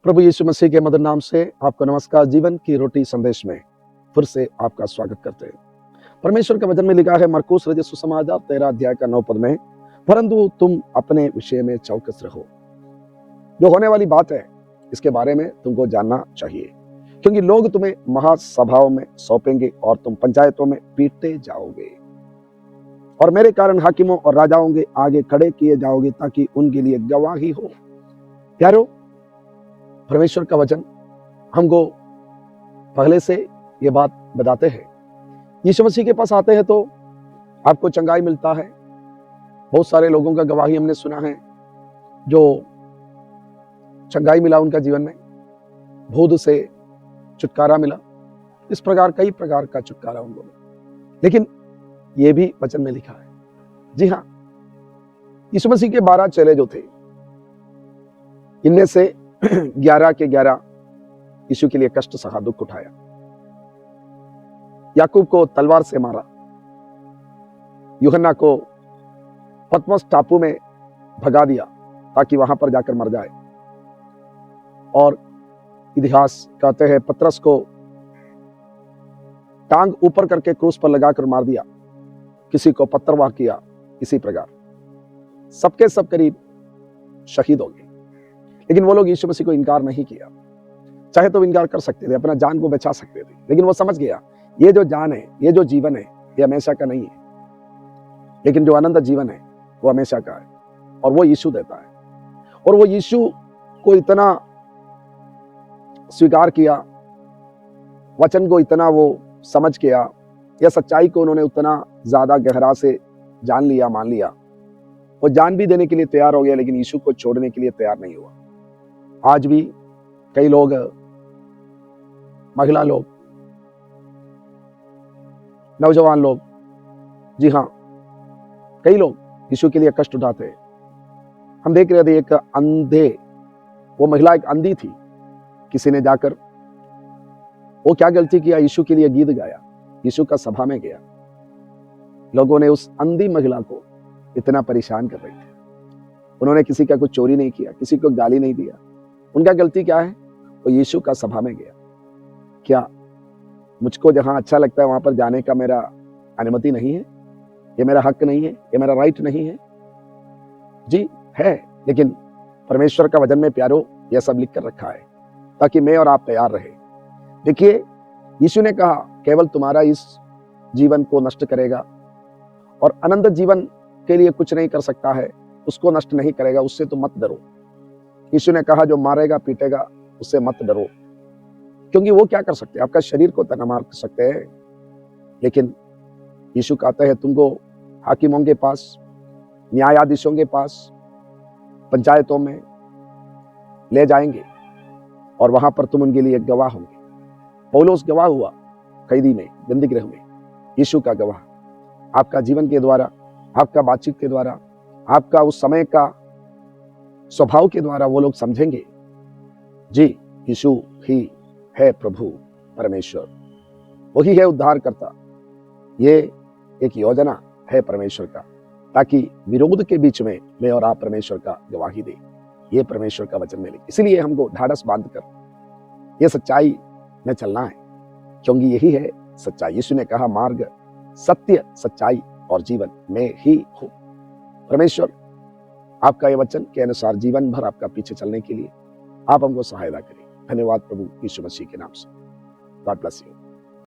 प्रभु यीशु मसीह के मधुर नाम से आपको नमस्कार। जीवन की रोटी संदेश में फिर से आपका स्वागत करते हैं। परमेश्वर के वचन में लिखा है मरकुस रचित सुसमाचार 13 अध्याय का 9 पद में, परंतु तुम अपने विषय में चौकस रहो। जो होने वाली बात है इसके बारे में तुमको जानना चाहिए, क्योंकि लोग तुम्हें महासभाओं में सौंपेंगे और तुम पंचायतों में पीटे जाओगे और मेरे कारण हाकिमों और राजाओं के आगे खड़े किए जाओगे, ताकि उनके लिए गवाही हो। प्यारो, परमेश्वर का वचन हमको पहले से ये बात बताते हैं। यीशु मसीह के पास आते हैं तो आपको चंगाई मिलता है। बहुत सारे लोगों का गवाही हमने सुना है जो चंगाई मिला उनका जीवन में, भूत से छुटकारा मिला। इस प्रकार कई प्रकार का छुटकारा उनको मिला। लेकिन ये भी वचन में लिखा है, जी हाँ, यीशु मसीह के 12 चेले जो थे, इनमें से 11 के 11 यीशु के लिए कष्ट सहा, दुख उठाया। याकूब को तलवार से मारा, यूहन्ना को पतमस टापू में भगा दिया ताकि वहां पर जाकर मर जाए। और इतिहास कहते हैं पतरस को टांग ऊपर करके क्रूस पर लगाकर मार दिया, किसी को पत्थरवाह किया। इसी प्रकार सबके सब करीब शहीद हो गए। लेकिन वो लोग यीशु मसीह को इनकार नहीं किया। चाहे तो इनकार कर सकते थे, अपना जान को बचा सकते थे, लेकिन वो समझ गया ये जो जान है, ये जो जीवन है, ये हमेशा का नहीं है, लेकिन जो अनंत जीवन है वो हमेशा का है और वो यीशु देता है। और वो यीशु को इतना स्वीकार किया, वचन को इतना वो समझ गया, या सच्चाई को उन्होंने उतना ज्यादा गहरा से जान लिया, मान लिया। वो जान भी देने के लिए तैयार हो गया, लेकिन यीशु को छोड़ने के लिए तैयार नहीं हुआ। आज भी कई लोग, महिला लोग, नौजवान लोग, जी हाँ, कई लोग यीशु के लिए कष्ट उठाते हैं। हम देख रहे थे एक अंधे, वो महिला एक अंधी थी, किसी ने जाकर वो क्या गलती किया, यीशु के लिए गीत गाया, यीशु का सभा में गया। लोगों ने उस अंधी महिला को इतना परेशान कर रहे थे। उन्होंने किसी का कुछ चोरी नहीं किया, किसी को गाली नहीं दिया। उनका गलती क्या है, वो यीशु का सभा में गया। क्या मुझको जहां अच्छा लगता है वहां पर जाने का मेरा अनुमति नहीं है? ये मेरा हक नहीं है? ये मेरा राइट नहीं है? जी है, लेकिन परमेश्वर का वचन में प्यारो यह सब लिख कर रखा है ताकि मैं और आप तैयार रहे। देखिए, यीशु ने कहा केवल तुम्हारा इस जीवन को नष्ट करेगा और अनंत जीवन के लिए कुछ नहीं कर सकता है, उसको नष्ट नहीं करेगा, उससे तो मत डरो। यीशु ने कहा जो मारेगा पीटेगा उससे मत डरो, क्योंकि वो क्या कर सकते हैं, आपका शरीर को तना मार सकते हैं। लेकिन यीशु कहता है तुमको हाकिमों के पास, न्यायाधीशों के पास, पंचायतों में ले जाएंगे और वहां पर तुम उनके लिए गवाह होंगे। पौलुस गवाह हुआ कैदी में, बंदी गृह में, यीशु का गवाह। आपका जीवन के द्वारा, आपका बातचीत के द्वारा, आपका उस समय का स्वभाव के द्वारा वो लोग समझेंगे, जी यीशु ही है प्रभु परमेश्वर, वही है उद्धार करता। ये एक योजना है परमेश्वर का, ताकि विरोध के बीच में मैं और आप परमेश्वर का गवाही दे। ये परमेश्वर का वचन में लिखा। इसीलिए हमको ढाढ़स बांधकर ये सच्चाई में चलना है, क्योंकि यही है सच्चाई। यीशु ने कहा मार्ग, सत्य, सच्चाई और जीवन मैं ही हूं। परमेश्वर आपका ये वचन के अनुसार जीवन भर आपका पीछे चलने के लिए आप हमको सहायता करें। धन्यवाद प्रभु यीशु मसीह के नाम से। God bless you.